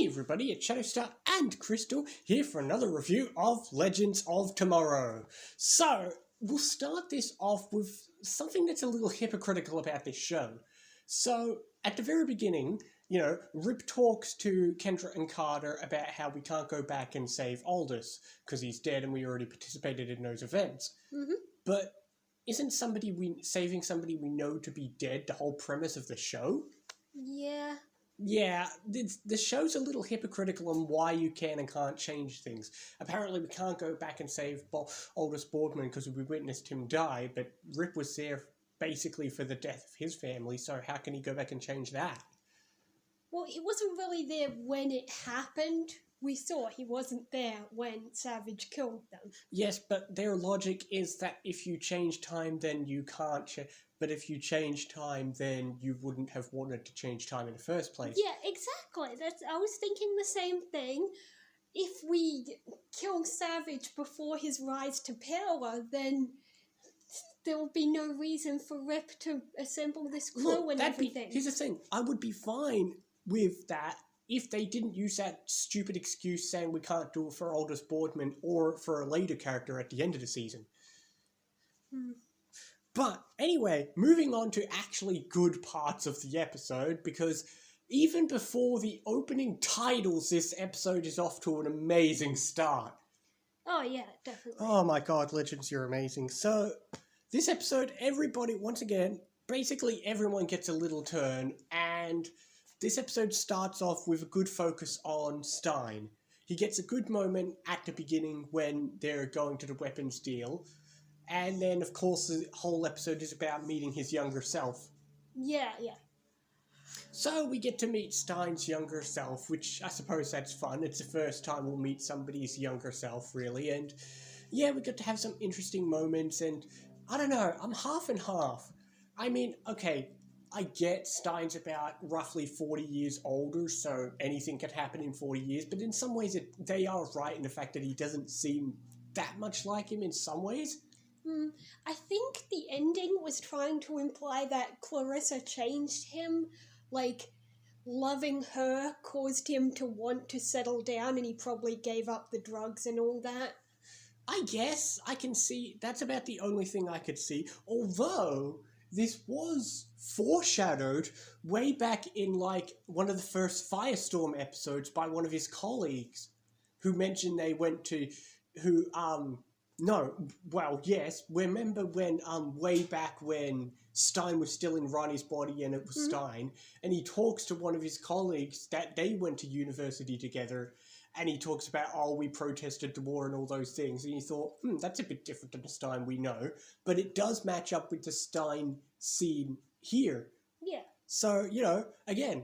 Hey everybody, it's Shadowstar and Crystal here for another review of Legends of Tomorrow. So, we'll start this off with something that's a little hypocritical about this show. So, at the very beginning, Rip talks to Kendra and Carter about how we can't go back and save Aldous because he's dead and we already participated in those events. Mm-hmm. But isn't saving somebody we know to be dead the whole premise of the show? Yeah. Yeah, the show's a little hypocritical on why you can and can't change things. Apparently we can't go back and save Aldous Boardman because we witnessed him die, but Rip was there basically for the death of his family, so how can he go back and change that? Well, he wasn't really there when it happened. We saw he wasn't there when Savage killed them. Yes, but their logic is that if you change time, then you can't but if you change time, then you wouldn't have wanted to change time in the first place. Yeah, exactly. I was thinking the same thing. If we kill Savage before his rise to power, then there will be no reason for Rip to assemble this crew and everything. Here's the thing. I would be fine with that if they didn't use that stupid excuse saying we can't do it for Aldous Boardman or for a later character at the end of the season. But anyway, moving on to actually good parts of the episode, because even before the opening titles, this episode is off to an amazing start. Oh yeah, definitely. Oh my god, Legends, you're amazing. So, this episode, everybody, once again, basically everyone gets a little turn, and this episode starts off with a good focus on Stein. He gets a good moment at the beginning when they're going to the weapons deal. And then, of course, the whole episode is about meeting his younger self. Yeah. So we get to meet Stein's younger self, which I suppose that's fun. It's the first time we'll meet somebody's younger self, really. And yeah, we got to have some interesting moments. And I don't know, I'm half and half. I mean, okay, I get Stein's about roughly 40 years older, so anything could happen in 40 years. But in some ways, they are right in the fact that he doesn't seem that much like him in some ways. I think the ending was trying to imply that Clarissa changed him, like, loving her caused him to want to settle down and he probably gave up the drugs and all that. I guess I can see, that's about the only thing I could see, although this was foreshadowed way back in, like, one of the first Firestorm episodes by one of his colleagues, who mentioned they went to, remember when, way back when Stein was still in Ronnie's body and it was Stein, and he talks to one of his colleagues that they went to university together, and he talks about, we protested the war and all those things, and you thought, that's a bit different than the Stein we know, but it does match up with the Stein scene here. Yeah. So, again,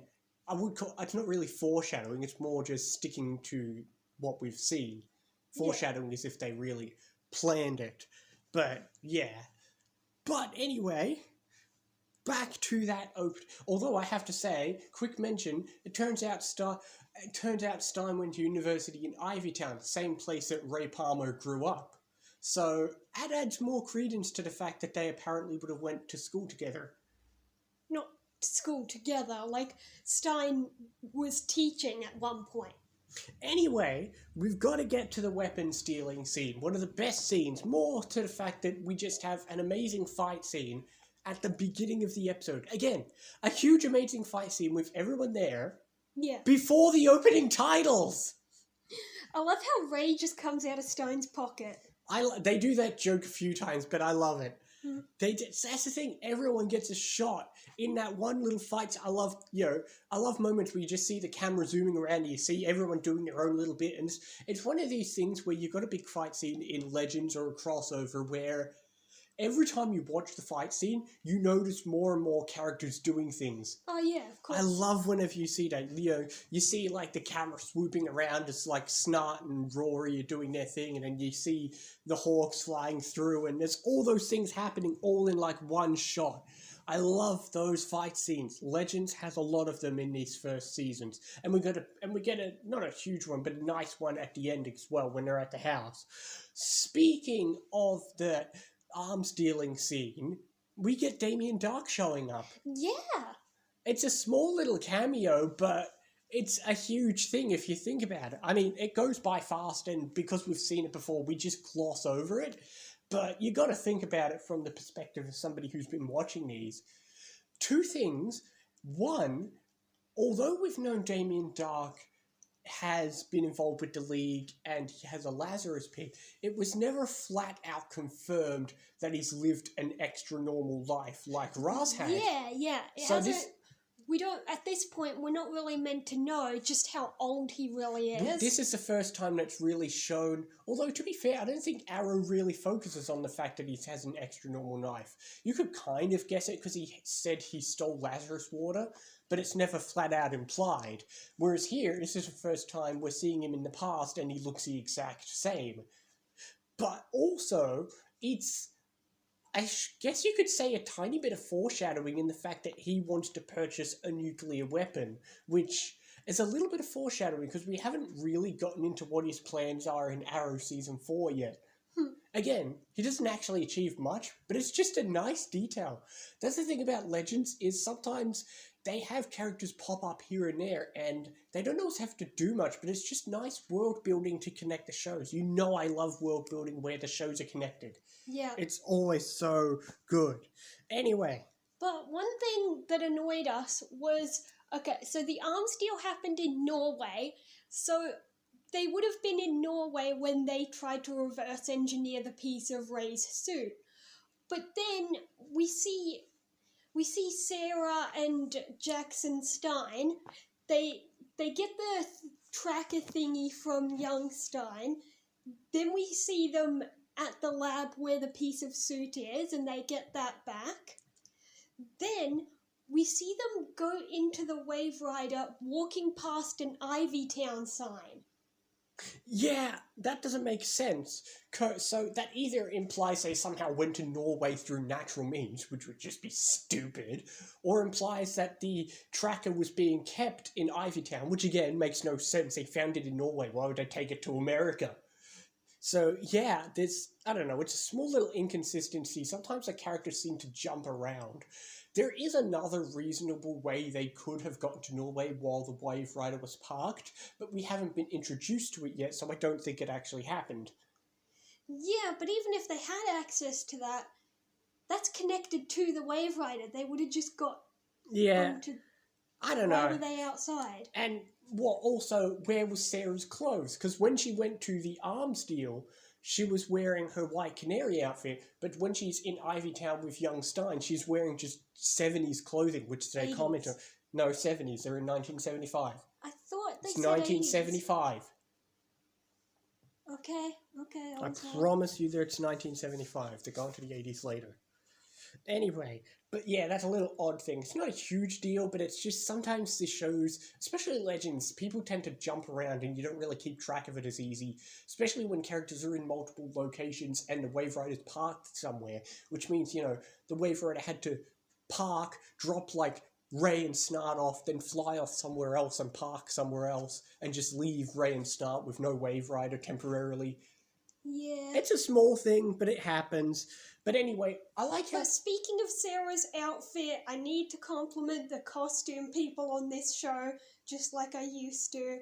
it's not really foreshadowing, it's more just sticking to what we've seen. Foreshadowing is if they really planned it. But, yeah. But anyway, back to that although I have to say, quick mention, it turns out Stein went to university in Ivytown, the same place that Ray Palmer grew up. So, that adds more credence to the fact that they apparently would have went to school together. Not school together, like Stein was teaching at one point. Anyway, we've got to get to the weapon stealing scene. One of the best scenes, more to the fact that we just have an amazing fight scene at the beginning of the episode. Again, a huge amazing fight scene with everyone there. Yeah. Before the opening titles. I love how Ray just comes out of Stein's pocket. They do that joke a few times, but I love it. That's the thing. Everyone gets a shot in that one little fight. I love moments where you just see the camera zooming around and you see everyone doing their own little bit. And it's one of these things where you've got a big fight scene in Legends or a crossover where every time you watch the fight scene, you notice more and more characters doing things. Oh, yeah, of course. I love whenever you see that. You see, like, the camera swooping around as, like, Snart and Rory are doing their thing, and then you see the Hawks flying through, and there's all those things happening all in, like, one shot. I love those fight scenes. Legends has a lot of them in these first seasons. And we get a, not a huge one, but a nice one at the end as well, when they're at the house. Speaking of the arms dealing scene, we get Damien Dark showing up. Yeah. It's a small little cameo, but it's a huge thing if you think about it. I mean, it goes by fast, and because we've seen it before, we just gloss over it. But you got to think about it from the perspective of somebody who's been watching these. Two things. One, although we've known Damien Dark has been involved with the League and he has a Lazarus pit, it was never flat out confirmed that he's lived an extra normal life like Raz had. Yeah. It So hasn't. We don't. At this point, we're not really meant to know just how old he really is. This is the first time that's really shown, although to be fair, I don't think Arrow really focuses on the fact that he has an extra normal knife. You could kind of guess it because he said he stole Lazarus water, but it's never flat out implied. Whereas here, this is the first time we're seeing him in the past and he looks the exact same. But also, it's, I guess you could say, a tiny bit of foreshadowing in the fact that he wants to purchase a nuclear weapon, which is a little bit of foreshadowing because we haven't really gotten into what his plans are in Arrow Season 4 yet. Again, he doesn't actually achieve much, but it's just a nice detail. That's the thing about Legends, is sometimes they have characters pop up here and there, and they don't always have to do much, but it's just nice world building to connect the shows. You know I love world building where the shows are connected. Yeah. It's always so good. Anyway. But one thing that annoyed us was, okay, so the arms deal happened in Norway, so they would have been in Norway when they tried to reverse engineer the piece of Ray's suit. But then we see Sarah and Jackson Stein. They get the tracker thingy from young Stein. Then we see them at the lab where the piece of suit is, and they get that back. Then we see them go into the Wave Rider walking past an Ivy Town sign. Yeah, that doesn't make sense. So that either implies they somehow went to Norway through natural means, which would just be stupid, or implies that the tracker was being kept in Ivytown, which again makes no sense. They found it in Norway. Why would they take it to America? So yeah, I don't know, it's a small little inconsistency. Sometimes the characters seem to jump around. There is another reasonable way they could have gotten to Norway while the Wave Rider was parked, but we haven't been introduced to it yet, so I don't think it actually happened. Yeah, but even if they had access to that, that's connected to the Wave Rider. They would have just got onto... I don't know. Why were they outside? And where was Sarah's clothes? Because when she went to the arms deal, she was wearing her White Canary outfit, but when she's in Ivytown with young Stein, she's wearing just 70s clothing, which they 80s. comment on. No, 70s. They're in 1975. I thought they It's said 1975. 80s. Okay. I promise you that it's 1975. They're going to the 80s later. Anyway, but yeah, that's a little odd thing. It's not a huge deal, but it's just sometimes the shows, especially Legends, people tend to jump around and you don't really keep track of it as easy, especially when characters are in multiple locations and the Wave Rider's parked somewhere, which means, the Wave Rider had to park, drop like Ray and Snart off, then fly off somewhere else and park somewhere else and just leave Ray and Snart with no Wave Rider temporarily. Yeah. It's a small thing, but it happens. But anyway, I like how... But speaking of Sarah's outfit, I need to compliment the costume people on this show, just like I used to,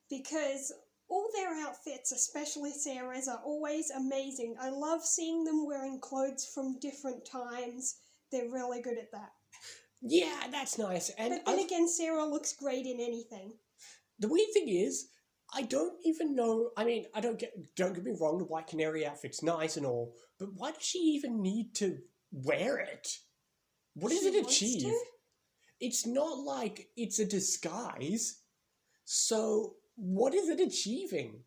because all their outfits, especially Sarah's, are always amazing. I love seeing them wearing clothes from different times. They're really good at that. Yeah, that's nice. And but then again, Sarah looks great in anything. The weird thing is, I don't even know. I mean, don't get me wrong, the White Canary outfit's nice and all, but why does she even need to wear it? What does it achieve? It's not like it's a disguise. So, what is it achieving?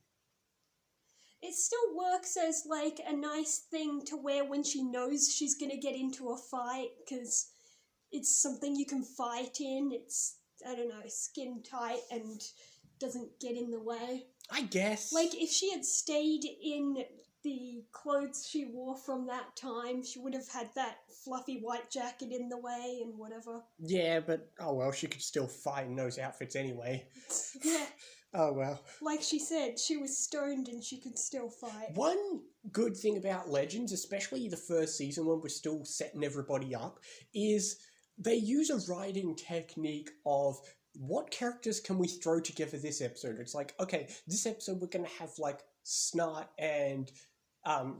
It still works as like a nice thing to wear when she knows she's going to get into a fight, because it's something you can fight in. It's, I don't know, skin tight and doesn't get in the way. I guess. Like, if she had stayed in the clothes she wore from that time, she would have had that fluffy white jacket in the way and whatever. Yeah, but, oh well, she could still fight in those outfits anyway. Yeah. Oh well. Like she said, she was stoned and she could still fight. One good thing about Legends, especially the first season when we're still setting everybody up, is they use a writing technique of what characters can we throw together this episode? It's like, okay, this episode we're going to have, like, Snart and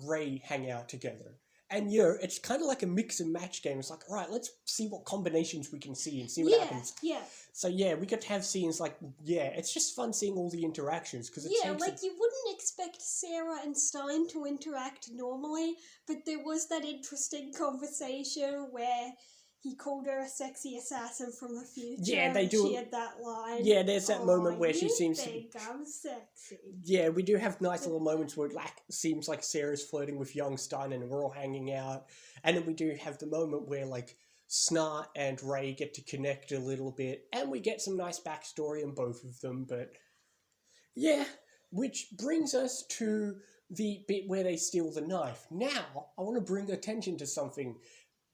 Ray hang out together. And, it's kind of like a mix and match game. It's like, all right, let's see what combinations we can see and see what happens. Yeah. So, we get to have scenes like, it's just fun seeing all the interactions. Cause you wouldn't expect Sarah and Stein to interact normally, but there was that interesting conversation where he called her a sexy assassin from the future. Yeah, they do. She had that line. Yeah, there's that moment where she seems to think I'm sexy. Yeah, we do have nice little moments where it seems like Sarah's flirting with young Stein and we're all hanging out. And then we do have the moment where, like, Snart and Ray get to connect a little bit. And we get some nice backstory in both of them. But, yeah, which brings us to the bit where they steal the knife. Now, I want to bring attention to something.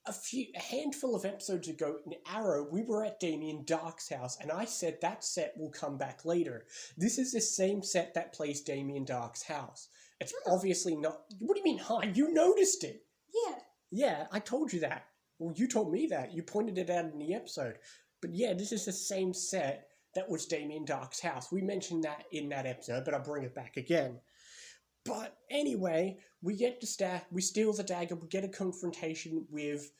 A handful of episodes ago in Arrow, we were at Damien Dark's house, and I said that set will come back later. This is the same set that plays Damien Dark's house. It's obviously not... What do you mean, hi? You noticed it! Yeah. Yeah, I told you that. Well, you told me that. You pointed it out in the episode. But yeah, this is the same set that was Damien Dark's house. We mentioned that in that episode, but I'll bring it back again. But anyway, we steal the dagger, we get a confrontation with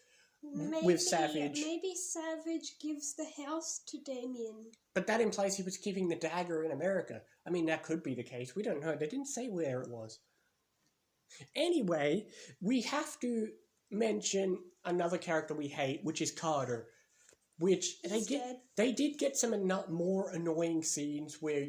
Savage. Maybe Savage gives the house to Damien. But that implies he was keeping the dagger in America. I mean, that could be the case. We don't know. They didn't say where it was. Anyway, we have to mention another character we hate, which is Carter. Which they did get some more annoying scenes where,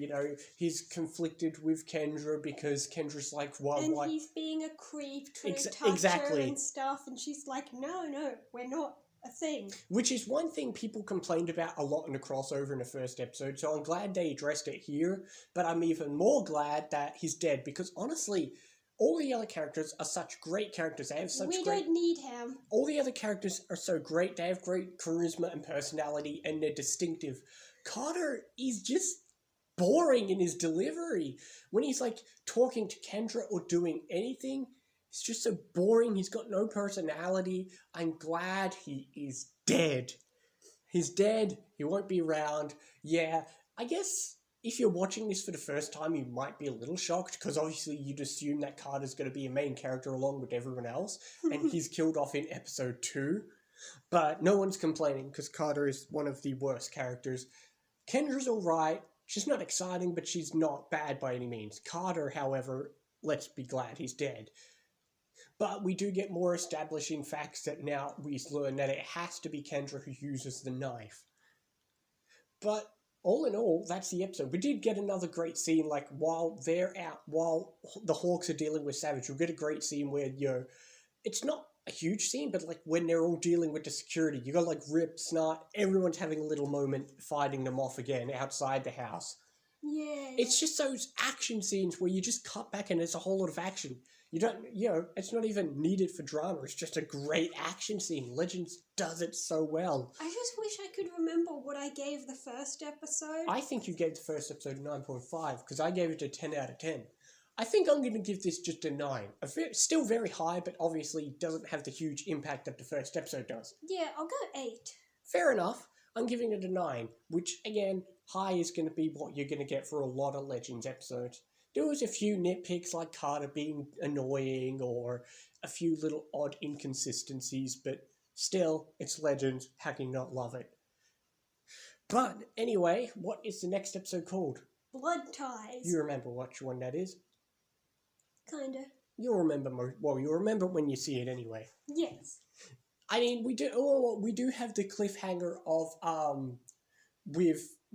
he's conflicted with Kendra because Kendra's like, well, and why? He's being a creep, trying to touch her and stuff, and she's like, no, we're not a thing. Which is one thing people complained about a lot in the crossover in the first episode, so I'm glad they addressed it here, but I'm even more glad that he's dead, because honestly, all the other characters are such great characters. They have We don't need him. All the other characters are so great. They have great charisma and personality, and they're distinctive. Carter is just boring in his delivery. When he's, like, talking to Kendra or doing anything, it's just so boring. He's got no personality. I'm glad he is dead. He's dead. He won't be around. Yeah, I guess... If you're watching this for the first time, you might be a little shocked, because obviously you'd assume that Carter's going to be a main character along with everyone else, and he's killed off in episode 2. But no one's complaining, because Carter is one of the worst characters. Kendra's alright. She's not exciting, but she's not bad by any means. Carter, however, let's be glad he's dead. But we do get more establishing facts that now we learn that it has to be Kendra who uses the knife. But... all in all, that's the episode. We did get another great scene, like, while the Hawks are dealing with Savage, we'll get a great scene where, it's not a huge scene, but, like, when they're all dealing with the security, you got, like, Rip, Snart, everyone's having a little moment fighting them off again outside the house. Yeah. It's just those action scenes where you just cut back and there's a whole lot of action. You don't, it's not even needed for drama. It's just a great action scene. Legends does it so well. I just wish I could remember what I gave the first episode. I think you gave the first episode 9.5 because I gave it a 10 out of 10. I think I'm going to give this just a 9. Still very high, but obviously doesn't have the huge impact that the first episode does. Yeah, I'll go 8. Fair enough. I'm giving it a 9, which, again, high is going to be what you're going to get for a lot of Legends episodes. There was a few nitpicks like Carter being annoying or a few little odd inconsistencies, but still, it's Legends. How can you not love it? But anyway, what is the next episode called? Blood Ties. You remember which one that is? Kinda. You'll remember you'll remember when you see it anyway. Yes. I mean, we do have the cliffhanger of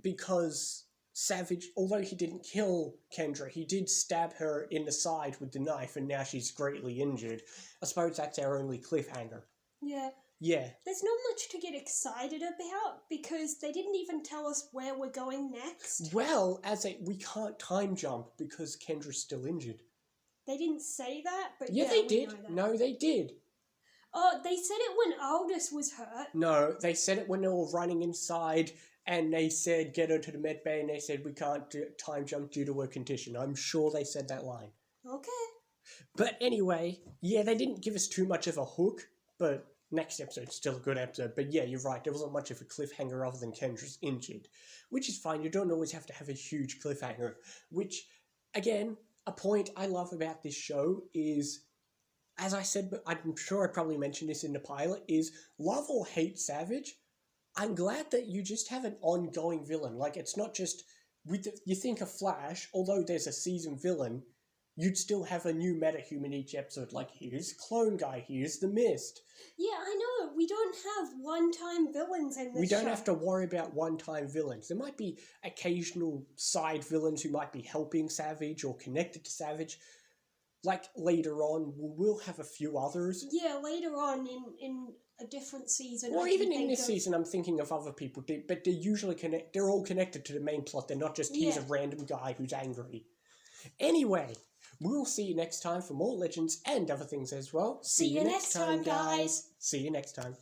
because Savage, although he didn't kill Kendra, he did stab her in the side with the knife, and now she's greatly injured. I suppose that's our only cliffhanger. Yeah. Yeah. There's not much to get excited about, because they didn't even tell us where we're going next. Well, we can't time jump because Kendra's still injured. They didn't say that, but yeah, they did. No, they did. Oh, they said it when Aldous was hurt. No, they said it when they were running inside, and they said, get her to the med bay, and they said, we can't time jump due to her condition. I'm sure they said that line. Okay. But anyway, yeah, they didn't give us too much of a hook, but next episode's still a good episode. But yeah, you're right. There wasn't much of a cliffhanger other than Kendra's injured, which is fine. You don't always have to have a huge cliffhanger, which, again, a point I love about this show is, as I said, but I'm sure I probably mentioned this in the pilot, is love or hate Savage, I'm glad that you just have an ongoing villain. Like, it's not just, you think of Flash, although there's a season villain, you'd still have a new metahuman each episode. Like, here's Clone Guy, here's the Mist. Yeah, I know. We don't have one-time villains in this We don't show. have to worry about one-time villains. There might be occasional side villains who might be helping Savage or connected to Savage. Like, later on, we'll have a few others. Yeah, later on in a different season. Or even in this season, I'm thinking of other people. But they're usually they're all connected to the main plot. They're not just, here's a random guy who's angry. Anyway, we'll see you next time for more Legends and other things as well. See you next time, guys. See you next time.